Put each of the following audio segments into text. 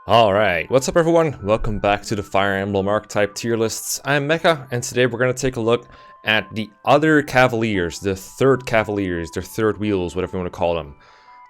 Alright, what's up everyone? Welcome back to the Fire Emblem Archetype tier lists. I'm Mekkah, and today we're going to take a look at the other Cavaliers, the third Cavaliers, their third wheels, whatever you want to call them.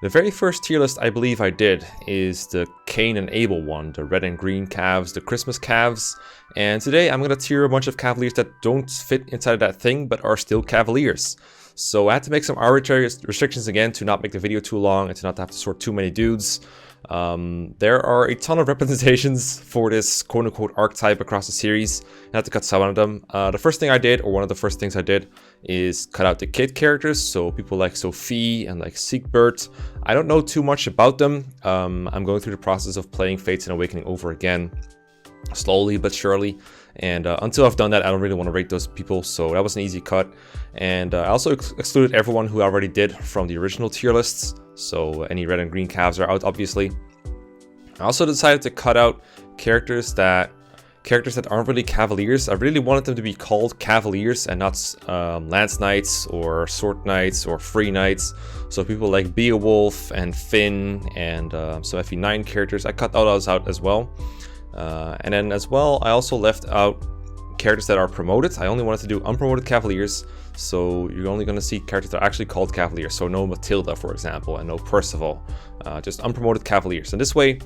The very first tier list I believe I did is the Cain and Abel one, the red and green calves, the Christmas calves, and today I'm going to tier a bunch of Cavaliers that don't fit inside of that thing but are still Cavaliers. So I had to make some arbitrary restrictions again to not make the video too long and to not have to sort too many dudes. There are a ton of representations for this quote-unquote archetype across the series. I had to cut some of them. The first thing I did, or one of the first things I did, is cut out the kid characters, so people like Sophie and like Siegbert. I don't know too much about them. I'm going through the process of playing Fates and Awakening over again, slowly but surely. And until I've done that, I don't really want to rate those people, so that was an easy cut. And I also excluded everyone who I already did from the original tier lists, so any red and green calves are out, obviously. I also decided to cut out characters that aren't really Cavaliers. I really wanted them to be called Cavaliers and not Lance Knights or Sword Knights or Free Knights. So people like Beowolf and Finn and some FE9 characters, I cut all those out as well. And then as well, I also left out characters that are promoted. I only wanted to do unpromoted Cavaliers, so you're only going to see characters that are actually called Cavaliers. So no Matilda, for example, and no Perceval, just unpromoted Cavaliers. And this way,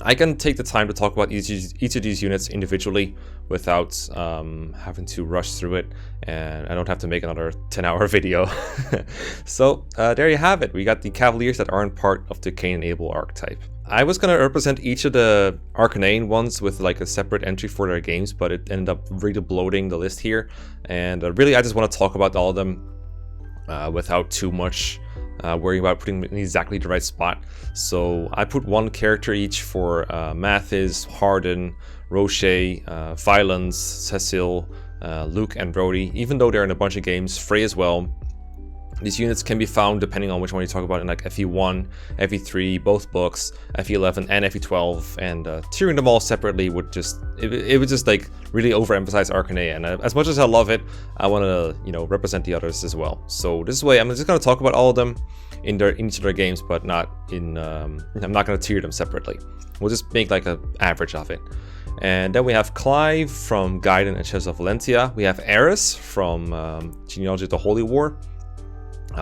I can take the time to talk about each of these units individually without having to rush through it, and I don't have to make another 10-hour video. So there you have it. We got the Cavaliers that aren't part of the Cain and Abel archetype. I was going to represent each of the Arcanine ones with like a separate entry for their games, but it ended up really bloating the list here. And really, I just want to talk about all of them without too much worrying about putting them in exactly the right spot. So I put one character each for Mathis, Hardin, Roche, Violent, Cecil, Luke, and Brody. Even though they're in a bunch of games, Frey as well. These units can be found depending on which one you talk about in like FE1, FE3, both books, FE11 and FE12, and tiering them all separately would just it would just like really overemphasize Arcanea. And as much as I love it, I want to represent the others as well. So this way, I'm just going to talk about all of them in each of their games, but not in I'm not going to tier them separately. We'll just make like an average of it. And then we have Clive from Gaiden and Shadows of Valentia. We have Eris from Genealogy of the Holy War.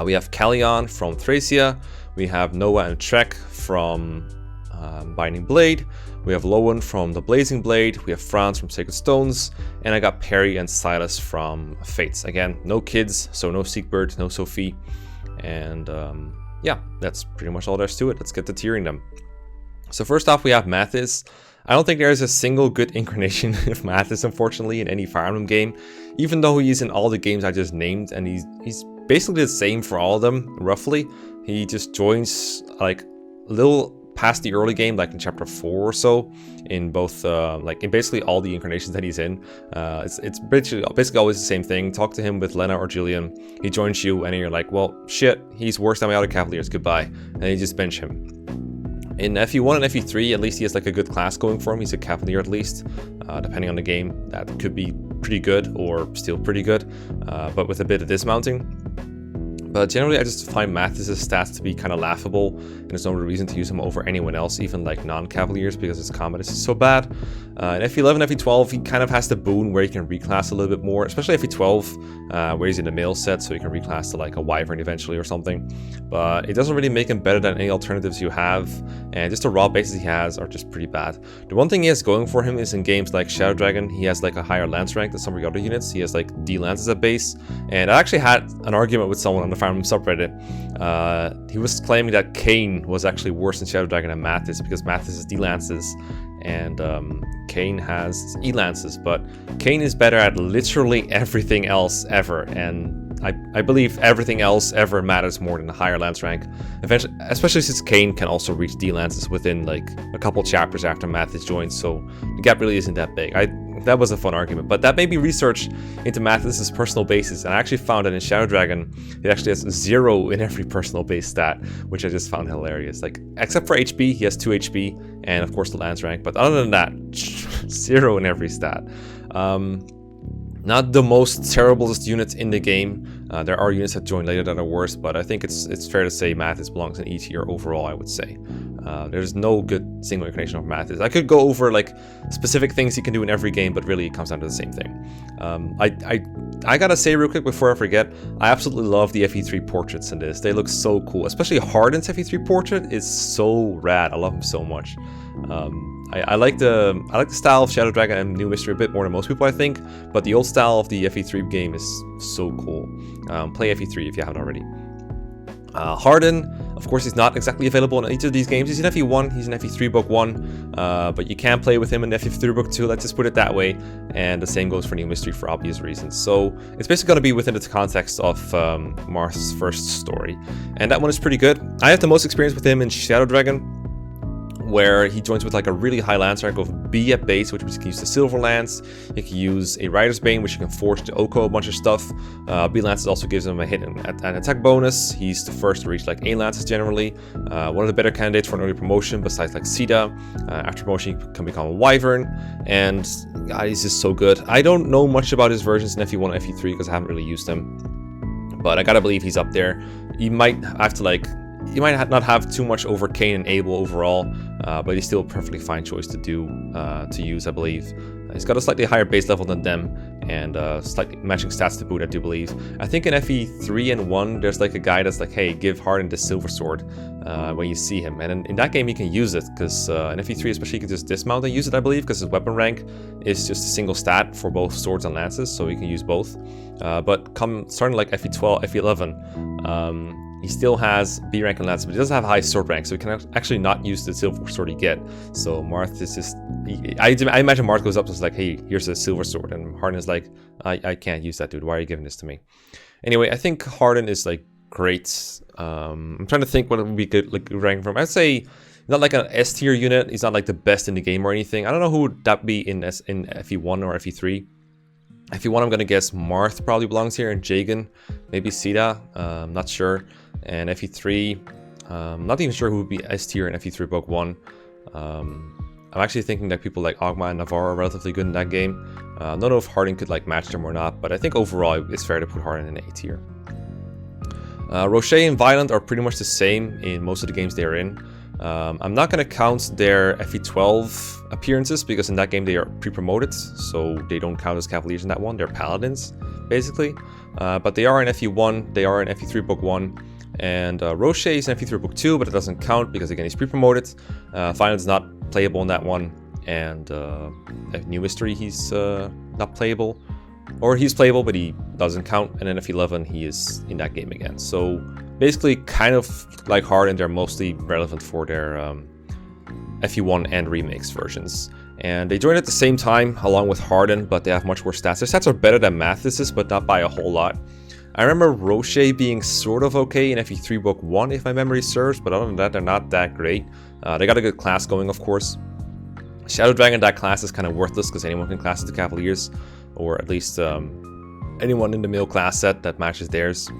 We have Callion from Thracia, we have Noah and Trek from Binding Blade, we have Lowen from the Blazing Blade, we have Franz from Sacred Stones, and I got Perry and Silas from Fates. Again, no kids, so no Siegbert, no Sophie, and yeah, that's pretty much all there's to it. Let's get to tiering them. So first off, we have Mathis. I don't think there is a single good incarnation of Mathis, unfortunately, in any Fire Emblem game, even though he's in all the games I just named, and he's basically the same for all of them, roughly. He just joins like a little past the early game, like in chapter 4 or so, in both like in basically all the incarnations that he's in. It's basically always the same thing. Talk to him with Lena or Julian, he joins you, and you're like, well, shit, he's worse than my other Cavaliers, goodbye, and you just bench him. In FE1 and FE3, at least he has like a good class going for him. He's a Cavalier at least, depending on the game. That could be pretty good or still pretty good, but with a bit of dismounting. But generally, I just find Mathis' stats to be kind of laughable, and there's no reason to use him over anyone else, even like non-Cavaliers, because his combat is so bad. In FE11, FE12, he kind of has the boon where he can reclass a little bit more, especially FE12, where he's in the male set, so he can reclass to like a Wyvern eventually or something. But it doesn't really make him better than any alternatives you have, and just the raw bases he has are just pretty bad. The one thing he has going for him is in games like Shadow Dragon, he has like a higher lance rank than some of the other units. He has like D lances at base, and I actually had an argument with someone on the Fire Emblem subreddit. He was claiming that Cain was actually worse in Shadow Dragon than Mathis because Mathis is D lances and Cain has E lances, but Cain is better at literally everything else ever, and I believe everything else ever matters more than the higher lance rank. Eventually, especially since Cain can also reach D lances within like a couple chapters after Mathis joins, so the gap really isn't that big. That was a fun argument, but that made me research into Mathis' personal bases, and I actually found that in Shadow Dragon, it actually has 0 in every personal base stat, which I just found hilarious. Like, except for HP, he has 2 HP, and of course the lance rank, but other than that, 0 in every stat. Not the most terriblest units in the game, There are units that join later that are worse, but I think it's fair to say Mathis belongs in E tier overall, I would say. There's no good single incarnation of Mathis. I could go over like specific things he can do in every game, but really it comes down to the same thing. I gotta say real quick before I forget, I absolutely love the FE3 portraits in this. They look so cool, especially Harden's FE3 portrait is so rad. I love him so much. I like the style of Shadow Dragon and New Mystery a bit more than most people, I think, but the old style of the FE3 game is so cool. Play FE3 if you haven't already. Harden, of course, he's not exactly available in each of these games. He's in FE1, he's in FE3 Book 1, but you can play with him in FE3 Book 2, let's just put it that way, and the same goes for New Mystery for obvious reasons. So it's basically going to be within the context of Marth's first story, and that one is pretty good. I have the most experience with him in Shadow Dragon, where he joins with like a really high lance rank of B at base, which you can use the Silver Lance. You can use a Rider's Bane, which you can force to Oko a bunch of stuff. B Lances also gives him a hit and an attack bonus. He's the first to reach like A Lances generally. One of the better candidates for an early promotion, besides like Sita. After promotion, he can become a Wyvern, and he's just so good. I don't know much about his versions in FE1 and FE3 because I haven't really used them, but I gotta believe he's up there. You might have to like. You might not have too much over Kane and Abel overall, but he's still a perfectly fine choice to use, I believe. He's got a slightly higher base level than them, and slightly matching stats to boot, I do believe. I think in FE3 and 1, there's like a guy that's like, hey, give Harden the Silver Sword when you see him. And in that game, he can use it, because in FE3 especially, he can just dismount and use it, I believe, because his weapon rank is just a single stat for both swords and lances, so he can use both. But starting like FE12, FE11, he still has B rank and lance, but he doesn't have high sword rank, so he can actually not use the silver sword he get. So Marth is just... I imagine Marth goes up and is like, hey, here's a silver sword. And Harden is like, I can't use that, dude. Why are you giving this to me? Anyway, I think Harden is like great. I'm trying to think what would be good like rank from. I'd say not like an S tier unit. He's not like the best in the game or anything. I don't know who would that be in FE1 or FE3. FE1, I'm going to guess Marth probably belongs here, and Jagan, maybe Sita, I'm not sure. And FE3, I'm not even sure who would be S tier in FE3 Book 1. I'm actually thinking that people like Ogma and Navarro are relatively good in that game. I don't know if Harden could like match them or not, but I think overall it's fair to put Harden in A tier. Roche and Violent are pretty much the same in most of the games they're in. I'm not going to count their FE12 appearances because in that game they are pre-promoted, so they don't count as Cavaliers in that one. They're Paladins, basically. But they are in FE1, they are in FE3 Book 1, and Roche is in FE3 Book 2, but it doesn't count because again he's pre-promoted. Violent's not playable in that one, and New Mystery he's not playable. Or he's playable, but he doesn't count, and then FE11 he is in that game again. So basically, kind of like Harden, they're mostly relevant for their FE1 and remakes versions. And they joined at the same time, along with Harden, but they have much worse stats. Their stats are better than Mathis's, but not by a whole lot. I remember Roche being sort of okay in FE3 Book 1, if my memory serves, but other than that, they're not that great. They got a good class going, of course. Shadow Dragon, that class is kind of worthless, because anyone can class the Cavaliers, or at least anyone in the middle class set that matches theirs.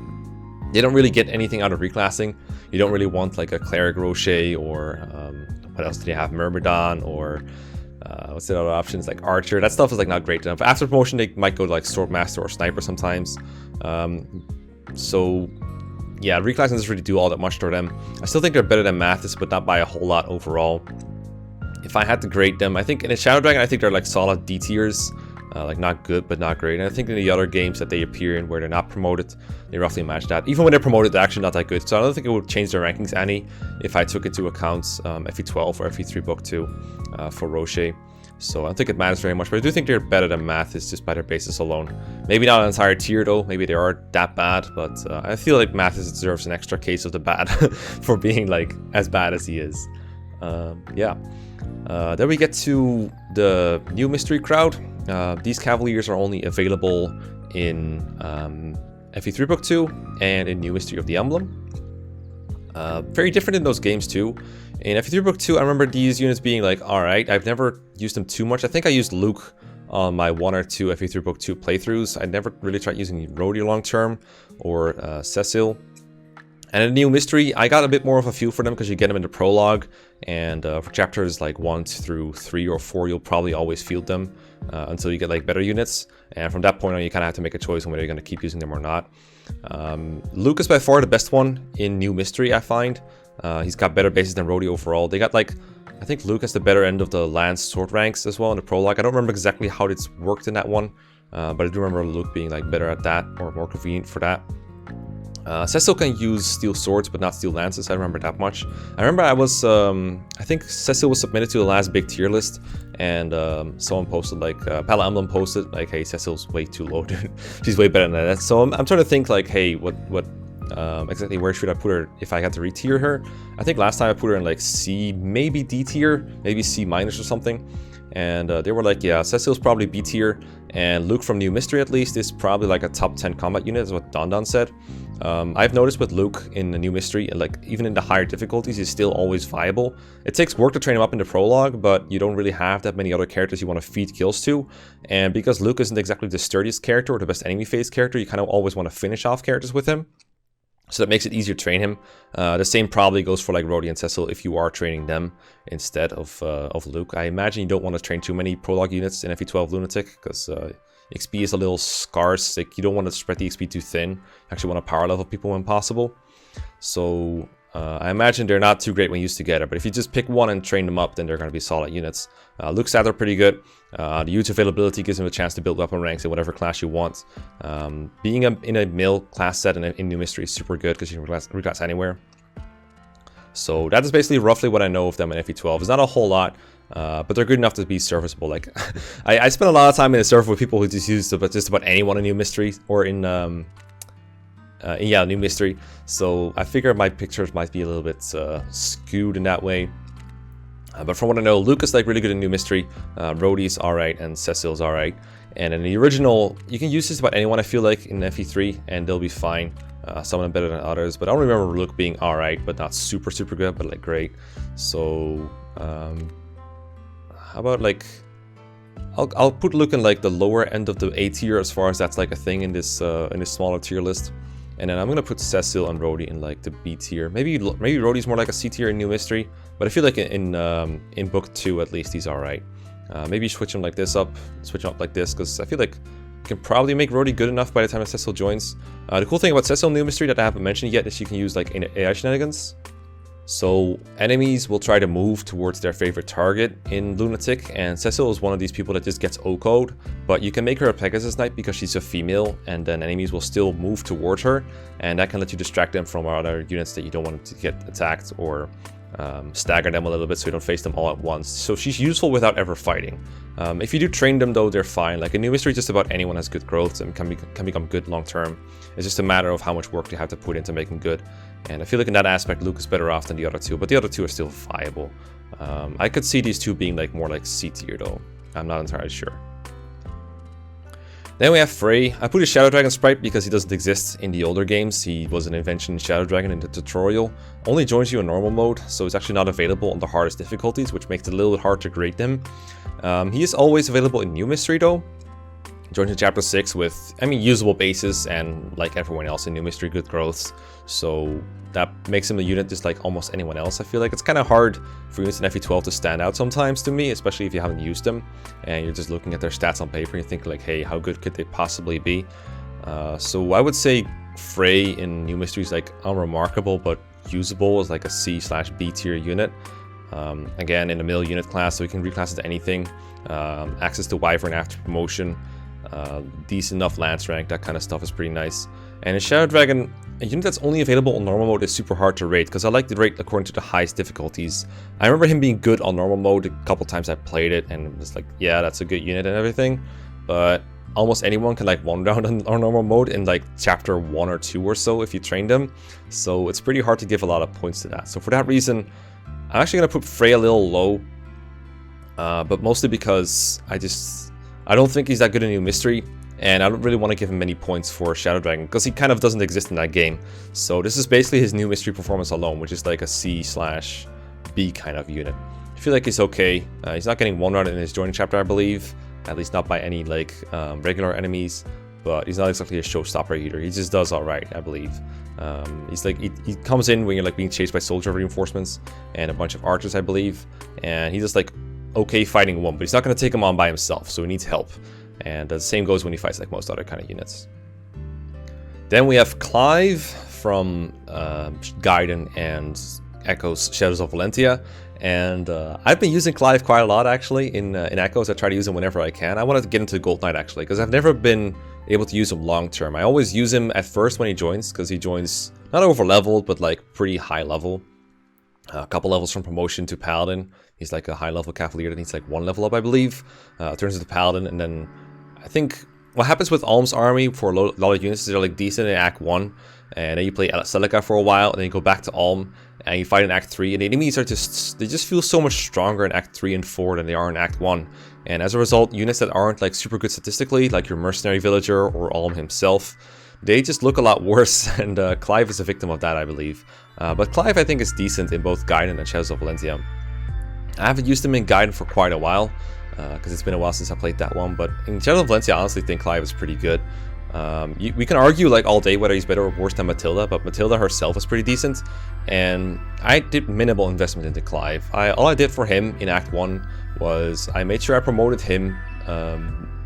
They don't really get anything out of reclassing. You don't really want like a Cleric Roche, or what else do they have? Myrmidon, or what's the other options? Like Archer. That stuff is like not great enough. After promotion, they might go to like Swordmaster or Sniper sometimes. So yeah, reclassing doesn't really do all that much for them. I still think they're better than Mathis, but not by a whole lot overall. If I had to grade them, I think in a Shadow Dragon, I think they're like solid D tiers. Like not good, but not great. And I think in the other games that they appear in where they're not promoted, they roughly match that. Even when they're promoted, they're actually not that good. So I don't think it would change their rankings any if I took into account FE12 or FE3 Book 2 for Roche. So I don't think it matters very much, but I do think they're better than Mathis just by their basis alone. Maybe not an entire tier though, maybe they are that bad, but I feel like Mathis deserves an extra case of the bad for being like as bad as he is. Yeah. Then we get to the New Mystery crowd. These Cavaliers are only available in FE3 Book 2 and in New Mystery of the Emblem. Very different in those games too. In FE3 Book 2, I remember these units being like, alright, I've never used them too much. I think I used Luke on my 1 or 2 FE3 Book 2 playthroughs. I never really tried using Rhodey long term or Cecil. And in New Mystery, I got a bit more of a feel for them because you get them in the prologue, and for chapters like 1 through 3 or 4, you'll probably always field them until you get like better units. And from that point on, you kind of have to make a choice on whether you're going to keep using them or not. Luke is by far the best one in New Mystery, I find. He's got better bases than Rhodey overall. They got like, I think Luke has the better end of the Lance sword ranks as well in the prologue. I don't remember exactly how it's worked in that one, but I do remember Luke being like better at that, or more convenient for that. Cecil can use steel swords, but not steel lances. I remember that much. I remember I was, I think Cecil was submitted to the last big tier list, and someone posted, like, Pala Emblem posted, like, hey, Cecil's way too low, dude. She's way better than that. So I'm trying to think, like, hey, what exactly where should I put her if I had to re-tier her? I think last time I put her in, like, C, maybe D tier, maybe C minus or something. And they were like, yeah, Cecil's probably B tier, and Luke from New Mystery at least is probably like a top 10 combat unit, is what Don said. I've noticed with Luke in the New Mystery, like even in the higher difficulties, he's still always viable. It takes work to train him up in the prologue, but you don't really have that many other characters you want to feed kills to. And because Luke isn't exactly the sturdiest character or the best enemy phase character, you kind of always want to finish off characters with him. So that makes it easier to train him. The same probably goes for like Rhodey and Cecil if you are training them instead of Luke. I imagine you don't want to train too many prologue units in FE12 Lunatic, because XP is a little scarce. Like, you don't want to spread the XP too thin. You actually want to power level people when possible. So I imagine they're not too great when used together, but if you just pick one and train them up, then they're going to be solid units. Luke's stats are pretty good. The huge availability gives him a chance to build weapon ranks in whatever class you want. Being in a mill class set in New Mystery is super good because you can reclass anywhere. So that is basically roughly what I know of them in FE12. It's not a whole lot, but they're good enough to be serviceable. Like, I spent a lot of time in the server with people who just use just about anyone in New Mystery or in New Mystery. So I figure my pictures might be a little bit skewed in that way. But from what I know, Luke is like really good in New Mystery, Rhodey's alright, and Cecil's alright. And in the original, you can use just about anyone, I feel like, in FE3, and they'll be fine. Some of them better than others, but I don't remember Luke being alright, but not super good, but like great. So, how about like, I'll put Luke in like the lower end of the A tier as far as that's like a thing in this smaller tier list. And then I'm gonna put Cecil and Rhodey in like the B tier. Maybe Rhodey's more like a C tier in New Mystery, but I feel like in book 2 at least he's alright. Maybe switch him like this up, switch him up like this, because I feel like you can probably make Rhodey good enough by the time that Cecil joins. The cool thing about Cecil in New Mystery that I haven't mentioned yet is you can use like AI shenanigans. So enemies will try to move towards their favorite target in Lunatic, and Cecil is one of these people that just gets O-code, but you can make her a Pegasus Knight because she's a female, and then enemies will still move towards her, and that can let you distract them from other units that you don't want to get attacked, or stagger them a little bit so you don't face them all at once. So she's useful without ever fighting. If you do train them though, they're fine. Like in New Mystery, just about anyone has good growth and can become good long term. It's just a matter of how much work you have to put into making good. And I feel like in that aspect, Luke is better off than the other two, but the other two are still viable. I could see these two being like more like C tier though. I'm not entirely sure. Then we have Frey. I put a Shadow Dragon sprite because he doesn't exist in the older games. He was an invention in Shadow Dragon in the tutorial. Only joins you in normal mode, so it's actually not available on the hardest difficulties, which makes it a little bit hard to grade them. He is always available in New Mystery though. Joins in Chapter 6 with, usable bases and, like everyone else in New Mystery, good growths. So that makes him a unit just like almost anyone else. I feel like it's kind of hard for units in FE12 to stand out sometimes to me, especially if you haven't used them and you're just looking at their stats on paper and you think like, hey, how good could they possibly be? So I would say Frey in New Mystery is like unremarkable but usable as like a C/B tier unit. Again, in the middle unit class, so we can reclass it to anything. Access to Wyvern after promotion. Decent enough lance rank, that kind of stuff is pretty nice. And in Shadow Dragon, a unit that's only available on normal mode is super hard to rate, because I like to rate according to the highest difficulties. I remember him being good on normal mode a couple times I played it, and it was like, yeah, that's a good unit and everything, but almost anyone can like one round on normal mode in like chapter 1 or 2 or so if you train them, so it's pretty hard to give a lot of points to that. So for that reason, I'm actually going to put Frey a little low, but mostly because I don't think he's that good in New Mystery, and I don't really want to give him many points for Shadow Dragon, because he kind of doesn't exist in that game. So this is basically his New Mystery performance alone, which is like a C/B kind of unit. I feel like he's okay. He's not getting one round in his joining chapter, I believe. At least not by any like regular enemies, but he's not exactly a showstopper either. He just does alright, I believe. He's like, he comes in when you're like being chased by soldier reinforcements and a bunch of archers, I believe, and he's just like okay fighting one, but he's not going to take him on by himself, so he needs help. And the same goes when he fights like most other kind of units. Then we have Clive from Gaiden and Echoes Shadows of Valentia. And I've been using Clive quite a lot actually in Echoes. I try to use him whenever I can. I wanted to get into Gold Knight actually, because I've never been able to use him long term. I always use him at first when he joins, because he joins not over leveled, but like pretty high level. A couple levels from promotion to Paladin. He's like a high level Cavalier that needs like 1 level up, I believe. Turns into Paladin, and then I think what happens with Alm's army for a lot of units is they're like decent in Act 1, and then you play Celica for a while, and then you go back to Alm, and you fight in Act 3, and the enemies are they just feel so much stronger in Act 3 and 4 than they are in Act 1. And as a result, units that aren't like super good statistically, like your Mercenary Villager or Alm himself, they just look a lot worse, and Clive is a victim of that, I believe. But Clive, I think, is decent in both Gaiden and Shadows of Valentia. I haven't used him in Gaiden for quite a while, because it's been a while since I played that one, but in Shadows of Valentia, I honestly think Clive is pretty good. We can argue like all day whether he's better or worse than Matilda, but Matilda herself is pretty decent, and I did minimal investment into Clive. All I did for him in Act 1 was I made sure I promoted him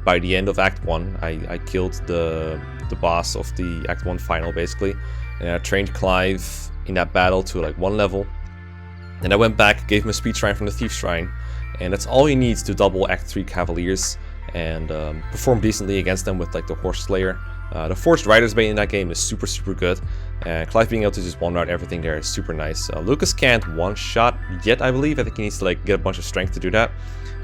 by the end of Act 1. I killed the boss of the Act 1 final, basically, and I trained Clive in that battle to like 1 level. Then I went back, gave him a speed shrine from the Thief Shrine, and that's all he needs to double Act 3 Cavaliers and perform decently against them with like the Horse Slayer. The Forged Rider's Bane in that game is super good, and Clive being able to just one-route everything there is super nice. Lucas can't one-shot yet, I believe. I think he needs to like get a bunch of strength to do that.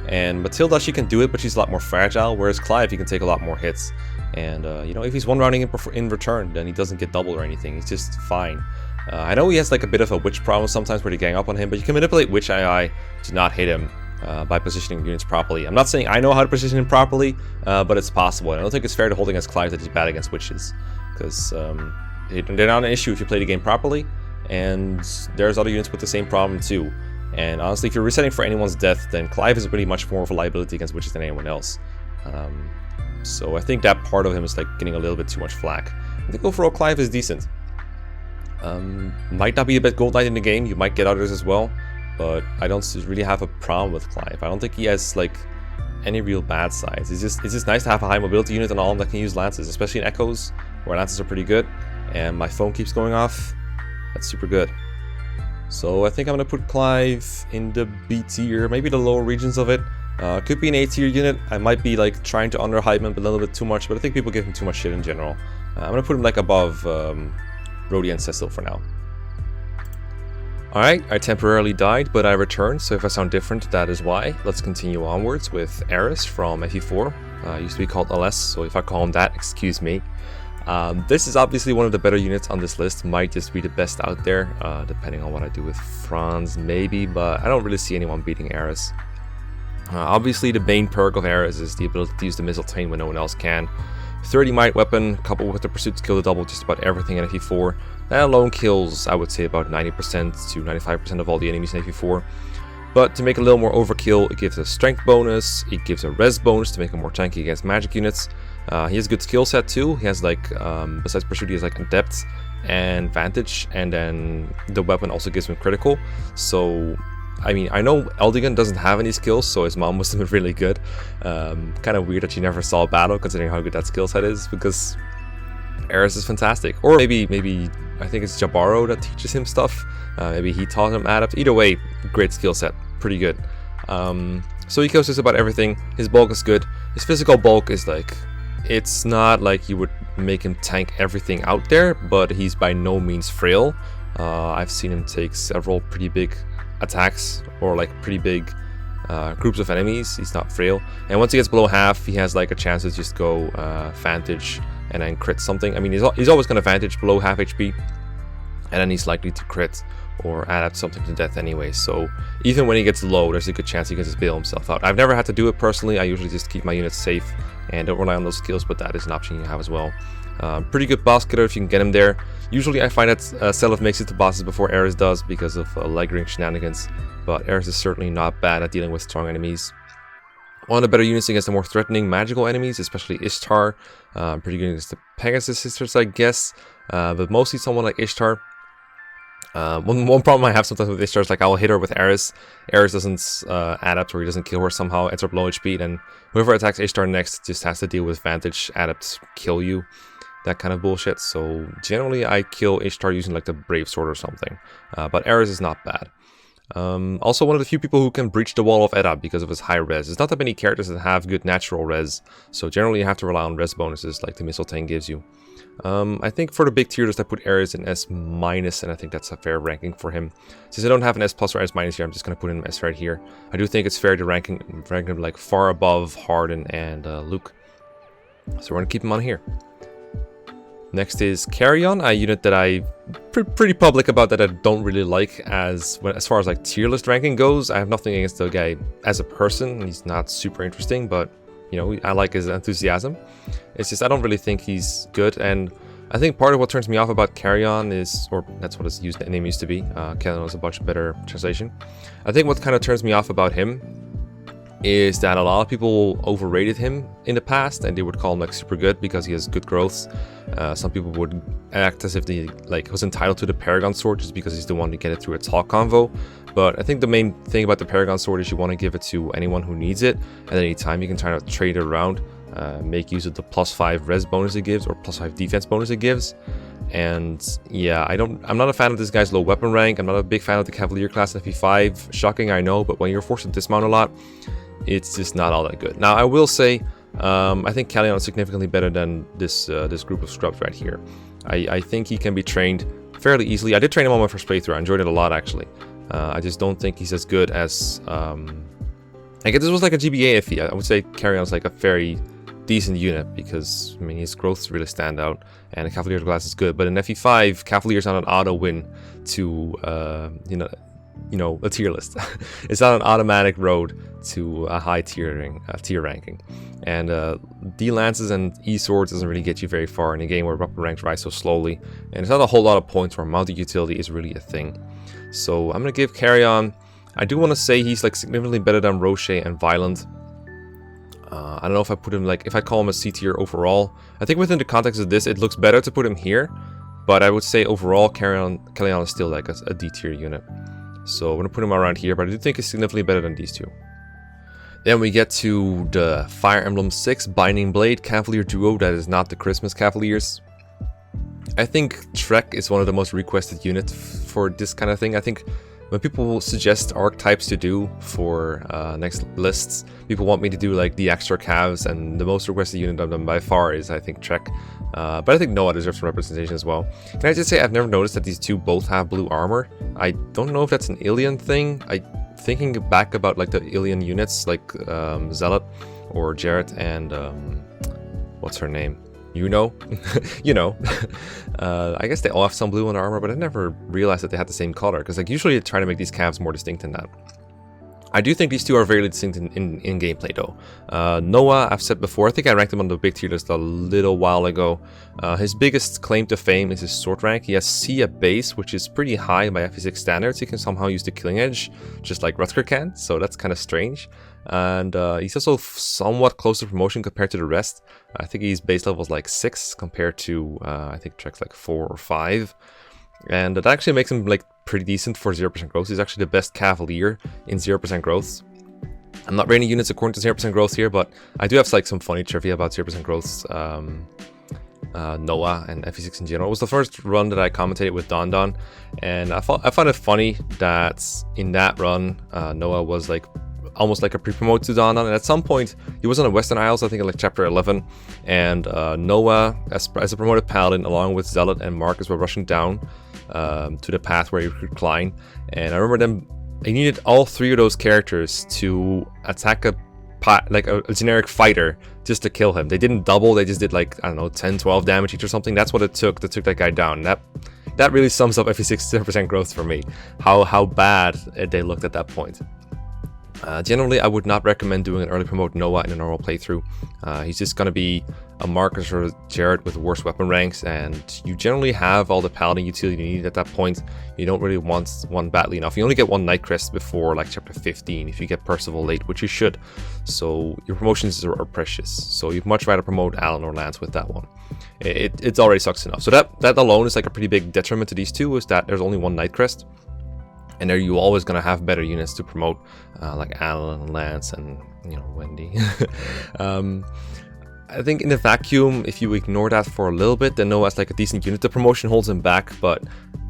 And Matilda, she can do it, but she's a lot more fragile, whereas Clive, he can take a lot more hits. And you know, if he's one-routing in return, then he doesn't get double or anything. He's just fine. I know he has like a bit of a witch problem sometimes where they gang up on him, but you can manipulate witch AI to not hit him by positioning units properly. I'm not saying I know how to position him properly, but it's possible. And I don't think it's fair to hold against Clive that he's bad against witches, because they're not an issue if you play the game properly, and there's other units with the same problem too. And honestly, if you're resetting for anyone's death, then Clive is really much more of a liability against witches than anyone else. So I think that part of him is like getting a little bit too much flack. I think overall Clive is decent. Might not be the best Gold Knight in the game, you might get others as well, but I don't really have a problem with Clive. I don't think he has like any real bad sides. It's just nice to have a high mobility unit on all that can use lances, especially in Echoes, where lances are pretty good, and my phone keeps going off. That's super good. So I think I'm gonna put Clive in the B tier, maybe the lower regions of it. Could be an A tier unit. I might be like trying to underhype him a little bit too much, but I think people give him too much shit in general. I'm gonna put him like above Rhodey and Cecil for now. Alright, I temporarily died, but I returned, so if I sound different, that is why. Let's continue onwards with Eris from FE4. Used to be called LS, so if I call him that, excuse me. This is obviously one of the better units on this list, might just be the best out there, depending on what I do with Franz maybe, but I don't really see anyone beating Eris. Obviously the main perk of Eris is the ability to use the Mistletoe when no one else can. 30 might weapon, coupled with the pursuit skill to double just about everything in FE4. That alone kills, I would say, about 90% to 95% of all the enemies in FE4. But to make it a little more overkill, it gives a strength bonus, it gives a res bonus to make him more tanky against magic units. He has a good skill set too. He has like, besides pursuit, he has like adept and vantage, and then the weapon also gives him critical. So, I mean, I know Eldigan doesn't have any skills, so his mom must have been really good. Kind of weird that she never saw a battle, considering how good that skill set is, because Eris is fantastic. Or maybe I think it's Jabaro that teaches him stuff. Maybe he taught him adept. Either way, great skill set, pretty good. So he kills just about everything. His bulk is good. His physical bulk is like, it's not like you would make him tank everything out there, but he's by no means frail. I've seen him take several pretty big attacks, or like pretty big groups of enemies. He's not frail, and once he gets below half, he has like a chance to just go vantage and then crit something. I mean, he's always going to vantage below half HP, and then he's likely to crit or add up something to death anyway. So even when he gets low, there's a good chance he can just bail himself out. I've never had to do it personally. I usually just keep my units safe and don't rely on those skills, but that is an option you have as well. Pretty good boss killer if you can get him there. Usually I find that Seliph makes it to bosses before Eris does because of leg ring shenanigans, but Eris is certainly not bad at dealing with strong enemies. One of the better units against the more threatening magical enemies, especially Ishtar. Pretty good against the Pegasus Sisters, I guess, but mostly someone like Ishtar. One problem I have sometimes with Ishtar is like I'll hit her with Eris. Eris doesn't adapt, or he doesn't kill her somehow, ends up low HP, and whoever attacks Ishtar next just has to deal with vantage, adapt, kill you. that kind of bullshit. So generally I kill Ishtar using like the Brave Sword or something. But Ares is not bad. Also one of the few people who can breach the wall of Edda because of his high res. There's not that many characters that have good natural res, so generally you have to rely on res bonuses like the Mistletoe gives you. I think for the big tier list I put Ares in S-, and I think that's a fair ranking for him. Since I don't have an S+ or S- here, I'm just going to put in S right here. I do think it's fair to rank him like far above Harden and Luke. So we're going to keep him on here. Next is Carrion, a unit that I pretty public about that I don't really like as far as like tier list ranking goes. I have nothing against the guy as a person. He's not super interesting, but you know, I like his enthusiasm. It's just I don't really think he's good, and I think part of what turns me off about Carrion is, or that's what his name used to be. Carrion was a much better translation. I think what kind of turns me off about him is that a lot of people overrated him in the past, and they would call him like super good because he has good growths. Some people would act as if he like was entitled to the Paragon Sword just because he's the one to get it through a talk convo. But I think the main thing about the Paragon Sword is you want to give it to anyone who needs it at any time. You can try to trade it around, make use of the +5 res bonus it gives or +5 defense bonus it gives. And yeah, I'm not a fan of this guy's low weapon rank. I'm not a big fan of the Cavalier class in FE5. Shocking, I know, but when you're forced to dismount a lot, it's just not all that good. Now, I will say, I think Carrion is significantly better than this group of scrubs right here. I think he can be trained fairly easily. I did train him on my first playthrough. I enjoyed it a lot, actually. I just don't think he's as good as... I guess this was like a GBA FE. I would say Carrion's like a very decent unit because, I mean, his growths really stand out, and the Cavalier class is good. But in FE5, Cavalier's not an auto win to, you know, a tier list. It's not an automatic road to a high tier ranking. And D lances and E swords doesn't really get you very far in a game where weapon ranks rise so slowly, and there's not a whole lot of points where mounted utility is really a thing. So I'm gonna give Carrion. I do want to say he's like significantly better than Roche and Violent. I don't know if I put him like, if I call him a C tier overall. I think within the context of this, it looks better to put him here, but I would say overall Carrion is still like a D tier unit. So I'm going to put him around here, but I do think he's significantly better than these two. Then we get to the Fire Emblem 6 Binding Blade Cavalier duo that is not the Christmas Cavaliers. I think Trek is one of the most requested units for this kind of thing. I think when people suggest archetypes to do for next lists, people want me to do like the extra calves, and the most requested unit of them by far is, I think, Trek. But I think Noah deserves some representation as well. Can I just say I've never noticed that these two both have blue armor. I don't know if that's an alien thing. Thinking back about like the alien units like Zealot or Jarrett and what's her name? You know. I guess they all have some blue on their armor, but I never realized that they had the same color, because like usually they try to make these calves more distinct than that. I do think these two are very distinct in gameplay though. Noah, I've said before, I think I ranked him on the big tier list a little while ago. His biggest claim to fame is his sword rank. He has C at base, which is pretty high by FE6 standards. He can somehow use the killing edge, just like Rutger can, so that's kind of strange. And he's also somewhat close to promotion compared to the rest. I think his base level is like 6 compared to, I think Trek's like 4 or 5. And that actually makes him like pretty decent for 0% growth. He's actually the best Cavalier in 0% growth. I'm not rating units according to 0% growth here, but I do have like some funny trivia about 0% growths. Noah and FE6 in general. It was the first run that I commentated with Don, and I found it funny that in that run, Noah was like almost like a pre-promote to Don, and at some point he was on the Western Isles, I think in like chapter 11, and Noah as a promoted paladin along with Zealot and Marcus were rushing down to the path where you could climb, and I remember I needed all 3 of those characters to attack a generic fighter just to kill him. They didn't double, they just did like, I don't know, 10-12 damage each or something. That's what it took that took that guy down. That really sums up FE6 0% growth for me, how bad they looked at that point. Generally, I would not recommend doing an early promote Noah in a normal playthrough. He's just going to be a Marcus or Jarrett with worse weapon ranks, and you generally have all the paladin utility you need at that point. You don't really want one badly enough. You only get one Night Crest before like chapter 15 if you get Perceval late, which you should. So your promotions are precious. So you'd much rather promote Alan or Lance with that one. It already sucks enough. So that alone is like a pretty big detriment to these two, is that there's only one Night Crest. And there you're always going to have better units to promote, like Alan and Lance and, Wendy. I think in the vacuum, if you ignore that for a little bit, then Noah's like a decent unit. The promotion holds him back, but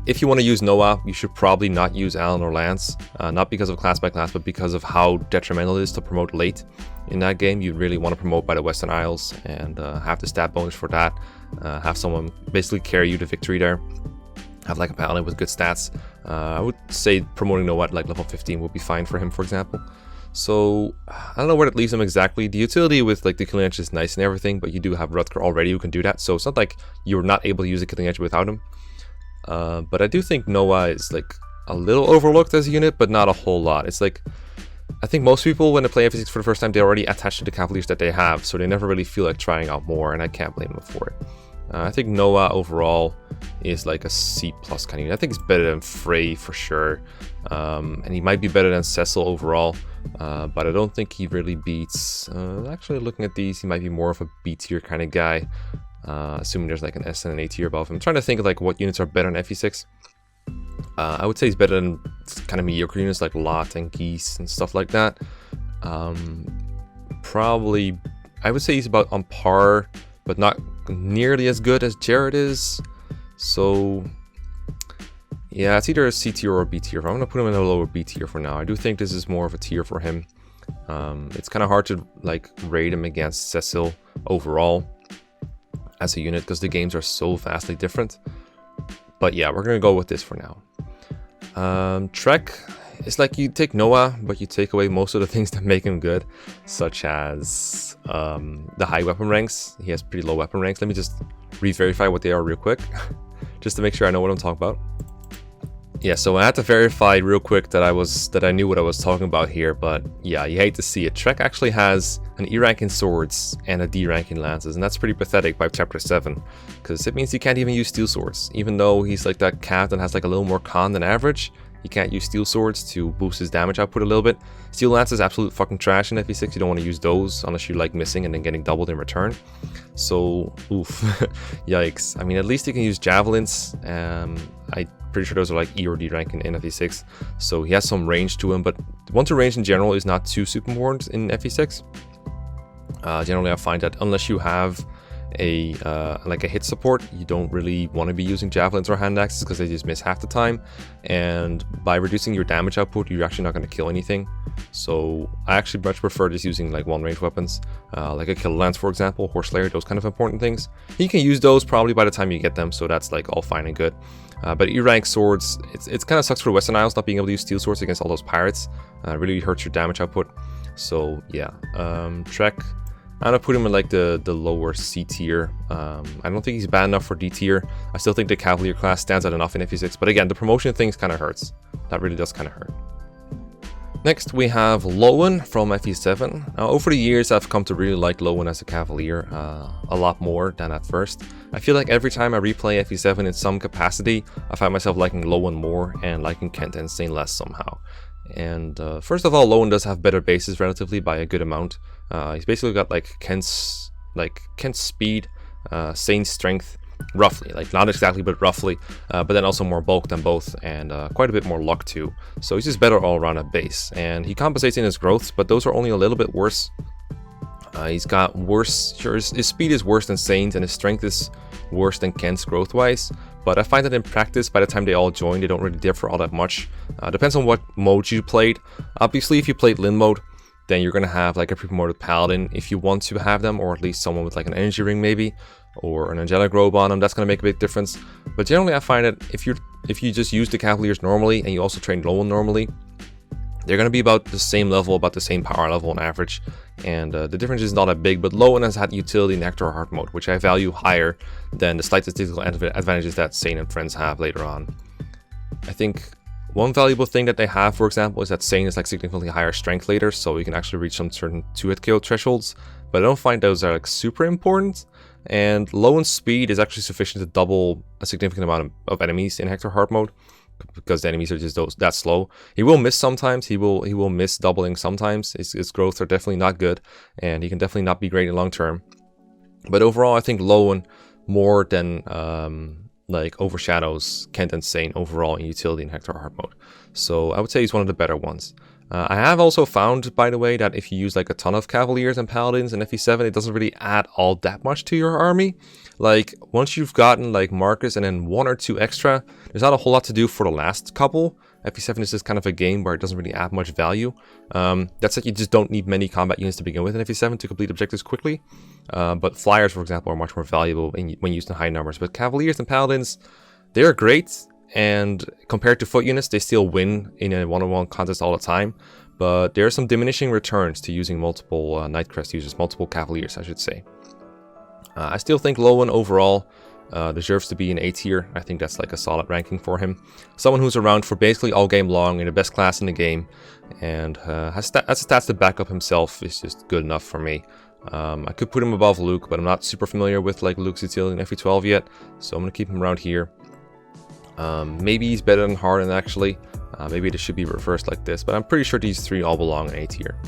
if you want to use Noah, you should probably not use Alan or Lance. Not because of class by class, but because of how detrimental it is to promote late in that game. You really want to promote by the Western Isles and have the stat bonus for that. Have someone basically carry you to victory there. Have like a paladin with good stats. I would say promoting Noah at like level 15 would be fine for him, for example. So I don't know where that leaves him exactly. The utility with like the killing edge is nice and everything, but you do have Rutger already who can do that. So it's not like you're not able to use the killing edge without him. But I do think Noah is like a little overlooked as a unit, but not a whole lot. It's like, I think most people when they play FE6 for the first time, they're already attached to the Cavaliers that they have, so they never really feel like trying out more, and I can't blame them for it. I think Noah overall is like a C+ kind of unit. I think he's better than Frey for sure, and he might be better than Cecil overall, but I don't think he really beats... actually, looking at these, he might be more of a B tier kind of guy, assuming there's like an S and an A tier above him. I'm trying to think of like what units are better than FE6. I would say he's better than kind of mediocre units like Lot and Geese and stuff like that. Probably, I would say he's about on par, but not nearly as good as Jared is. So yeah, it's either a C tier or a B tier. I'm gonna put him in a lower B tier for now. I do think this is more of a tier for him. It's kind of hard to like rate him against Cecil overall as a unit because the games are so vastly different. But yeah, we're gonna go with this for now. Trek, it's like you take Noah, but you take away most of the things that make him good, such as the high weapon ranks. He has pretty low weapon ranks. Let me just re-verify what they are real quick, just to make sure I know what I'm talking about. Yeah, so I had to verify real quick that I knew what I was talking about here, but yeah, you hate to see it. Trek actually has an E rank in swords and a D rank in lances, and that's pretty pathetic by chapter 7, because it means he can't even use steel swords. Even though he's like that cat that has like a little more con than average, he can't use steel swords to boost his damage output a little bit. Steel lance is absolute fucking trash in FE6. You don't want to use those unless you like missing and then getting doubled in return. So, oof, yikes. I mean, at least he can use javelins. I'm pretty sure those are like E or D rank in FE6. So he has some range to him, but 1-2 range in general is not too super important in FE6. Generally, I find that unless you have a hit support, you don't really want to be using javelins or hand axes because they just miss half the time, and by reducing your damage output you're actually not going to kill anything. So I actually much prefer just using like one range weapons, like a kill lance for example, horse layer, those kind of important things. You can use those probably by the time you get them, so that's like all fine and good. But E rank swords, it's kind of sucks for Western Isles not being able to use steel swords against all those pirates. Really hurts your damage output. So yeah, Trek, I'm gonna put him in like the lower C tier. I don't think he's bad enough for D tier. I still think the Cavalier class stands out enough in FE6, but again, the promotion things kind of hurts. That really does kind of hurt. Next, we have Lowen from FE7. Now, over the years, I've come to really like Lowen as a Cavalier a lot more than at first. I feel like every time I replay FE7 in some capacity, I find myself liking Lowen more and liking Kent and Sane less somehow. And first of all, Lowen does have better bases relatively by a good amount. He's basically got like Kent's speed, Sane's strength, roughly, like not exactly but roughly, but then also more bulk than both, and quite a bit more luck too. So he's just better all around at base, and he compensates in his growths, but those are only a little bit worse. He's got worse, sure, his speed is worse than Sane's, and his strength is worse than Kent's growth wise, but I find that in practice, by the time they all join, they don't really differ all that much. Depends on what modes you played. Obviously, if you played Lin mode, then you're going to have like a pre-promoted paladin if you want to have them, or at least someone with like an energy ring maybe, or an angelic robe on them. That's going to make a big difference. But generally I find that if you just use the Cavaliers normally and you also train Lowen normally, they're going to be about the same level, about the same power level on average, and the difference is not that big. But Lowen has had utility in Nectar or Heart mode, which I value higher than the slight statistical advantages that Sane and friends have later on. I think one valuable thing that they have, for example, is that Sane is like significantly higher strength later, so you can actually reach some certain 2-hit KO thresholds, but I don't find those are like super important. And Lowen's speed is actually sufficient to double a significant amount of enemies in Hector Heart mode, because the enemies are just that slow. He will miss sometimes, he will miss doubling sometimes. His growths are definitely not good, and he can definitely not be great in long term. But overall, I think Lowen more than like overshadows Kent and Sane overall in utility in Hector Heart mode. So I would say he's one of the better ones. I have also found, by the way, that if you use like a ton of Cavaliers and Paladins in FE7, it doesn't really add all that much to your army. Like, once you've gotten like Marcus and then 1 or 2 extra, there's not a whole lot to do for the last couple. FE7 is just kind of a game where it doesn't really add much value. That's like you just don't need many combat units to begin with in FE7 to complete objectives quickly. But Flyers, for example, are much more valuable when used in high numbers. But Cavaliers and Paladins, they're great. And compared to foot units, they still win in a one-on-one contest all the time. But there are some diminishing returns to using multiple Nightcrest users, multiple Cavaliers, I should say. I still think Lowen overall deserves to be an A tier. I think that's like a solid ranking for him. Someone who's around for basically all game long, in the best class in the game, and has stats to back up himself is just good enough for me. I could put him above Luke, but I'm not super familiar with like Luke's utility in FE12 yet, so I'm going to keep him around here. Maybe he's better than Harden actually. Maybe it should be reversed like this, but I'm pretty sure these 3 all belong in A tier.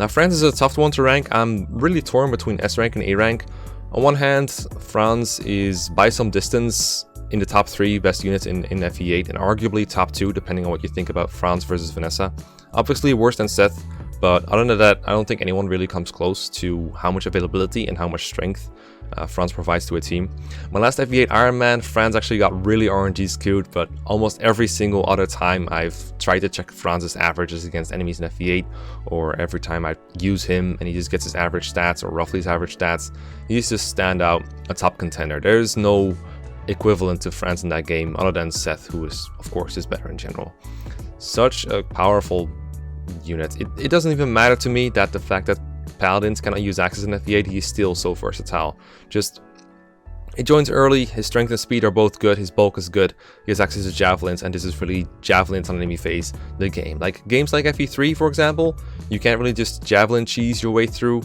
Now Franz is a tough one to rank. I'm really torn between S rank and A rank. On one hand, Franz is by some distance in the top 3 best units in FE8, and arguably top 2 depending on what you think about Franz versus Vanessa. Obviously worse than Seth, but other than that, I don't think anyone really comes close to how much availability and how much strength Franz provides to a team. My last FE8 Iron Man, Franz actually got really RNG skewed, but almost every single other time I've tried to check Franz's averages against enemies in FE8, or every time I use him and he just gets his average stats, or roughly his average stats, he's just stand out a top contender. There's no equivalent to Franz in that game other than Seth, who is, of course, is better in general. Such a powerful unit. It doesn't even matter to me that the fact that Paladins cannot use axes in FE8, he's still so versatile. Just, it joins early, his strength and speed are both good, his bulk is good, he has access to javelins, and this is really javelins on enemy phase the game. Like games like FE3, for example, you can't really just javelin cheese your way through.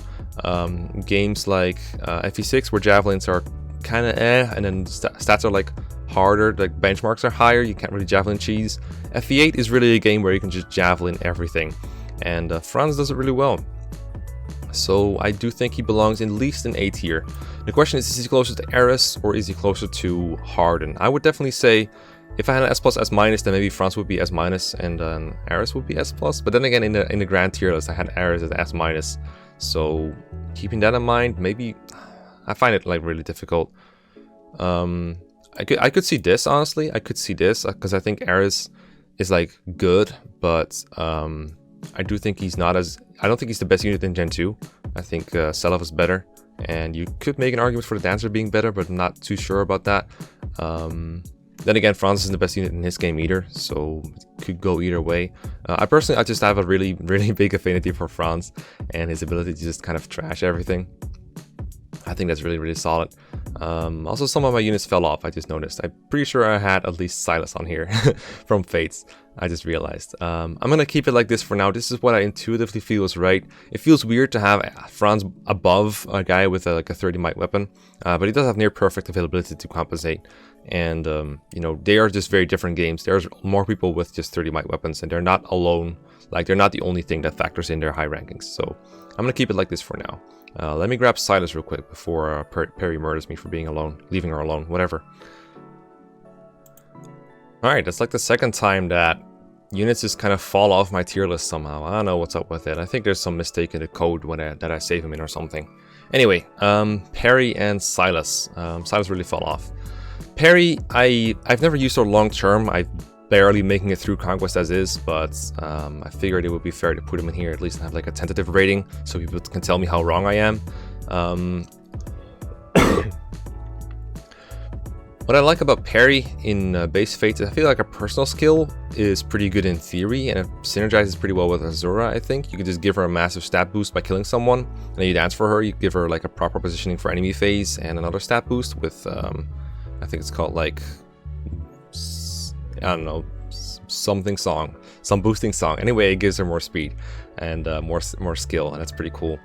Games like FE6, where javelins are kind of and then stats are like harder, like benchmarks are higher, you can't really javelin cheese. FE8 is really a game where you can just javelin everything, and Franz does it really well. So I do think he belongs at least in A tier. The question is he closer to Eris or is he closer to Harden? I would definitely say if I had an S+, S-, then maybe Franz would be S- and Eris would be S+. But then again, in the grand tier list, I had Eris as S-. So keeping that in mind, maybe I find it like really difficult. I could see this, honestly. I could see this because I think Eris is like good, but I do think he's not as... I don't think he's the best unit in Gen 2. I think Selov is better, and you could make an argument for the Dancer being better, but I'm not too sure about that. Then again, Franz isn't the best unit in his game either, so it could go either way. I just have a really big affinity for Franz and his ability to just kind of trash everything. I think that's really solid. Also, some of my units fell off, I just noticed. I'm pretty sure I had at least Silas on here from Fates. I just realized. I'm gonna keep it like this for now. This is what I intuitively feel is right. It feels weird to have Franz above a guy with like a 30 might weapon, but he does have near perfect availability to compensate. And you know, they are just very different games. There's more people with just 30 might weapons, and they're not alone. Like, they're not the only thing that factors in their high rankings. So I'm gonna keep it like this for now. Let me grab Silas real quick before Perry murders me for being alone, leaving her alone, whatever. Alright, that's like the second time that units just kind of fall off my tier list somehow. I don't know what's up with it. I think there's some mistake in the code that I save him in or something. Anyway, Perry and Silas. Silas really fell off. Perry, I've never used her long term. I'm barely making it through Conquest as is, but I figured it would be fair to put him in here, at least have like a tentative rating so people can tell me how wrong I am. What I like about Perry in base Fates, I feel like a personal skill is pretty good in theory, and it synergizes pretty well with Azura, I think. You can just give her a massive stat boost by killing someone, and then you dance for her. You give her like a proper positioning for enemy phase and another stat boost with, I think it's called like, I don't know, something song, some boosting song. Anyway, it gives her more speed and more skill, and that's pretty cool.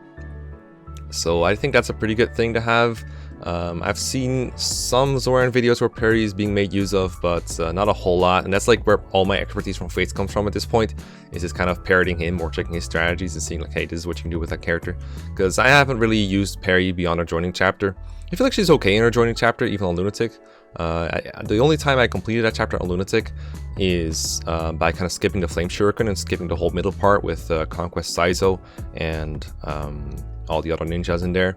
So I think that's a pretty good thing to have. I've seen some Zoran videos where Perry is being made use of, but not a whole lot, and that's like where all my expertise from Fates comes from at this point, is just kind of parroting him or checking his strategies and seeing like, hey, this is what you can do with that character, because I haven't really used Perry beyond our joining chapter. I feel like she's okay in her joining chapter, even on Lunatic, The only time I completed that chapter on Lunatic is by kind of skipping the Flame Shuriken and skipping the whole middle part with Conquest Saizo and all the other ninjas in there.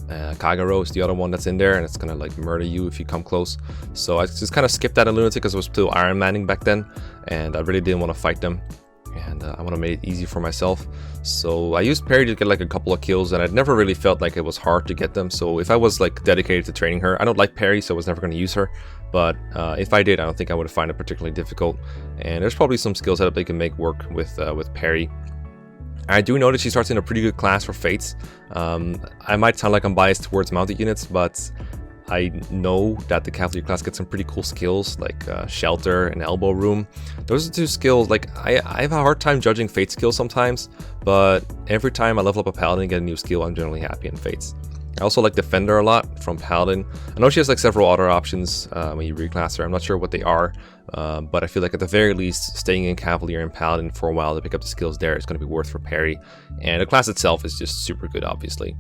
Kagero is the other one that's in there, and it's gonna like murder you if you come close. So I just kind of skipped that in Lunatic because I was still Iron Manning back then, and I really didn't want to fight them, and I want to make it easy for myself. So I used Perry to get like a couple of kills, and I'd never really felt like it was hard to get them. So if I was like dedicated to training her, I don't like Perry, so I was never going to use her. But if I did, I don't think I would find it particularly difficult. And there's probably some skill setup they can make work with Perry. I do know that she starts in a pretty good class for Fates. I might sound like I'm biased towards mounted units, but I know that the Cavalier class gets some pretty cool skills like Shelter and Elbow Room. Those are two skills, like I have a hard time judging Fate skills sometimes, but every time I level up a Paladin and get a new skill, I'm generally happy in Fates. I also like Defender a lot from Paladin. I know she has like several other options when you reclass her. I'm not sure what they are, but I feel like at the very least, staying in Cavalier and Paladin for a while to pick up the skills there is going to be worth for Perry. And the class itself is just super good, obviously.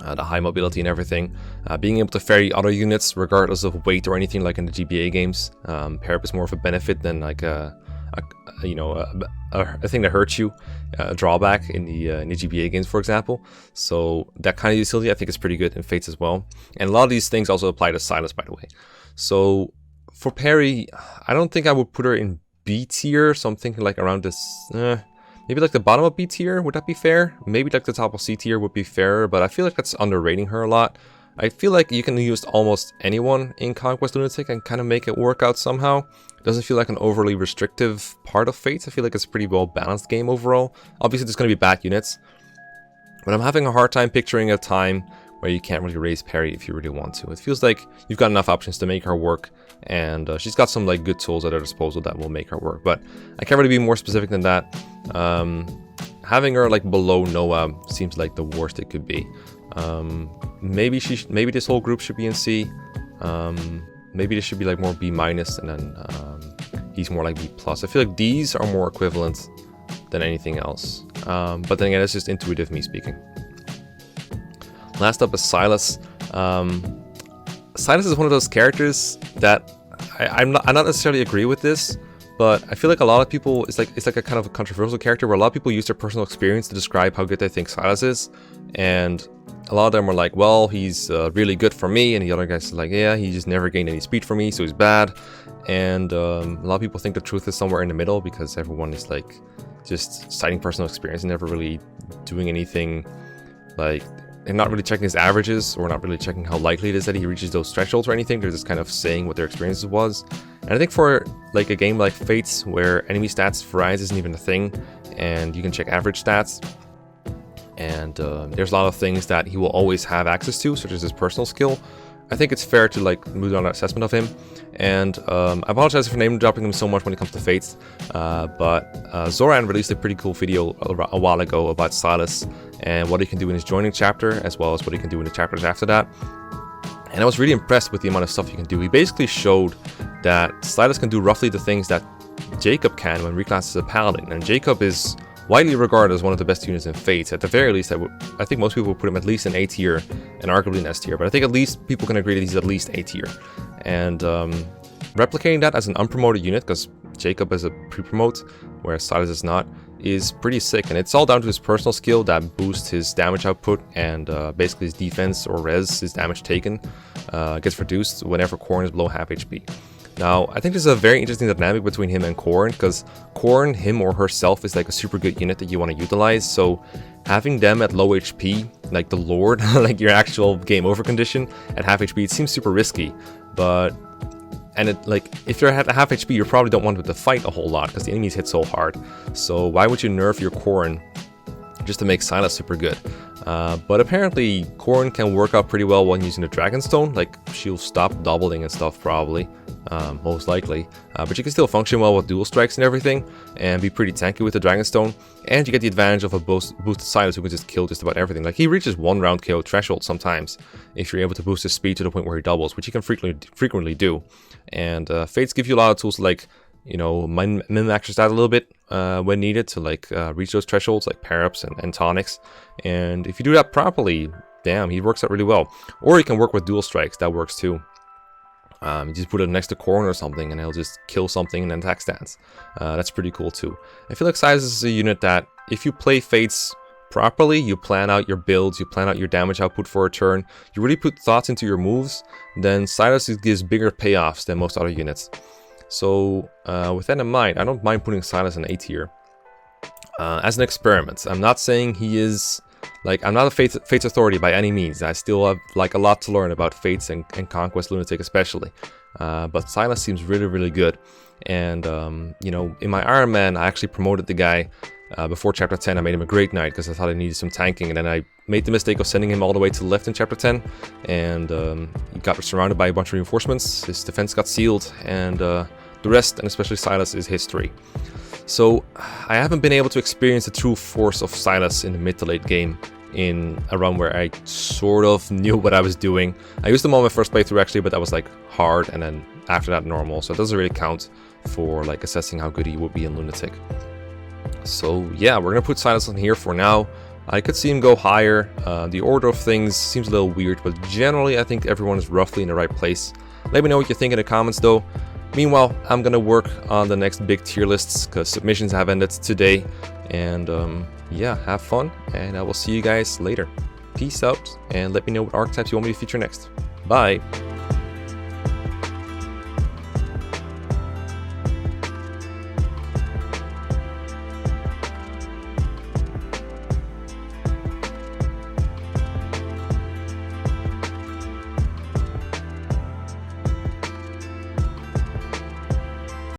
The high mobility and everything. Being able to ferry other units regardless of weight or anything like in the GBA games. Pair up is more of a benefit than like a thing that hurts you, a drawback in the GBA games, for example. So that kind of utility I think is pretty good in Fates as well. And a lot of these things also apply to Silas, by the way. So for Perry, I don't think I would put her in B tier, so I'm thinking like around this, maybe like the bottom of B tier, would that be fair? Maybe like the top of C tier would be fairer, but I feel like that's underrating her a lot. I feel like you can use almost anyone in Conquest Lunatic and kind of make it work out somehow. It doesn't feel like an overly restrictive part of Fates. I feel like it's a pretty well balanced game overall. Obviously there's going to be bad units, but I'm having a hard time picturing a time where you can't really raise Perry if you really want to. It feels like you've got enough options to make her work, and she's got some like good tools at her disposal that will make her work, but I can't really be more specific than that. Having her like below Noah seems like the worst it could be. Maybe this whole group should be in C. Maybe this should be like more B minus, and then he's more like B plus. I feel like these are more equivalent than anything else. But then again, it's just intuitive me speaking. Last up is Silas. Silas is one of those characters that I not necessarily agree with this, but I feel like a lot of people, it's like a kind of a controversial character where a lot of people use their personal experience to describe how good they think Silas is, and a lot of them are like, well, he's really good for me, and the other guys are like, yeah, he just never gained any speed for me, so he's bad. And a lot of people think the truth is somewhere in the middle, because everyone is like just citing personal experience and never really doing anything, like, and not really checking his averages, or not really checking how likely it is that he reaches those thresholds or anything. They're just kind of saying what their experience was. And I think for like a game like Fates, where enemy stats variance isn't even a thing, and you can check average stats, and there's a lot of things that he will always have access to, such as his personal skill, I think it's fair to like move on an assessment of him. And I apologize for name dropping him so much when it comes to Fates, but Zoran released a pretty cool video a while ago about Silas and what he can do in his joining chapter, as well as what he can do in the chapters after that. And I was really impressed with the amount of stuff he can do. He basically showed that Silas can do roughly the things that Jacob can when reclassed as a paladin, and Jacob is widely regarded as one of the best units in Fates. At the very least, I think most people would put him at least in A tier and arguably in S tier, but I think at least people can agree that he's at least A tier. And replicating that as an unpromoted unit, because Jacob is a pre-promote, whereas Silas is not, is pretty sick. And it's all down to his personal skill that boosts his damage output, and basically his defense or res, his damage taken, gets reduced whenever Khorne is below half HP. Now, I think there's a very interesting dynamic between him and Khorne, because Khorne, him or herself, is like a super good unit that you want to utilize, so having them at low HP, like the Lord, like your actual game over condition, at half HP, it seems super risky, but... And it, like, if you're at half HP, you probably don't want them to fight a whole lot, because the enemies hit so hard, so why would you nerf your Khorne just to make Silas super good? But apparently, Khorne can work out pretty well when using the Dragonstone. Like, she'll stop doubling and stuff, probably, most likely. But you can still function well with dual strikes and everything, and be pretty tanky with the Dragonstone. And you get the advantage of a boosted Silas who can just kill just about everything. Like, he reaches 1 round KO threshold sometimes, if you're able to boost his speed to the point where he doubles, which he can frequently do. And Fates give you a lot of tools like, you know, min-max your stat a little bit when needed to like reach those thresholds, like pair-ups and tonics. And if you do that properly, damn, he works out really well. Or he can work with dual strikes, that works too. You just put it next to corner or something and he'll just kill something and then attack stance. That's pretty cool too. I feel like Silas is a unit that if you play Fates properly, you plan out your builds, you plan out your damage output for a turn, you really put thoughts into your moves, then Silas gives bigger payoffs than most other units. So with that in mind, I don't mind putting Silas in A tier. As an experiment. I'm not saying he is... Like, I'm not a Fates authority by any means. I still have, like, a lot to learn about Fates and Conquest Lunatic especially. But Silas seems really, really good. And, you know, in my Iron Man, I actually promoted the guy before Chapter 10. I made him a Great Knight because I thought I needed some tanking. And then I made the mistake of sending him all the way to the left in Chapter 10. And he got surrounded by a bunch of reinforcements. His defense got sealed. And the rest, and especially Silas, is history. So I haven't been able to experience the true force of Silas in the mid to late game in a run where I sort of knew what I was doing. I used them on my first playthrough actually, but that was like hard, and then after that normal, so it doesn't really count for like assessing how good he would be in Lunatic. So yeah, we're gonna put Silas in here for now. I could see him go higher. The order of things seems a little weird, but generally I think everyone is roughly in the right place. Let me know what you think in the comments though. Meanwhile, I'm gonna work on the next big tier lists because submissions have ended today. And yeah, have fun, and I will see you guys later. Peace out, and let me know what archetypes you want me to feature next. Bye!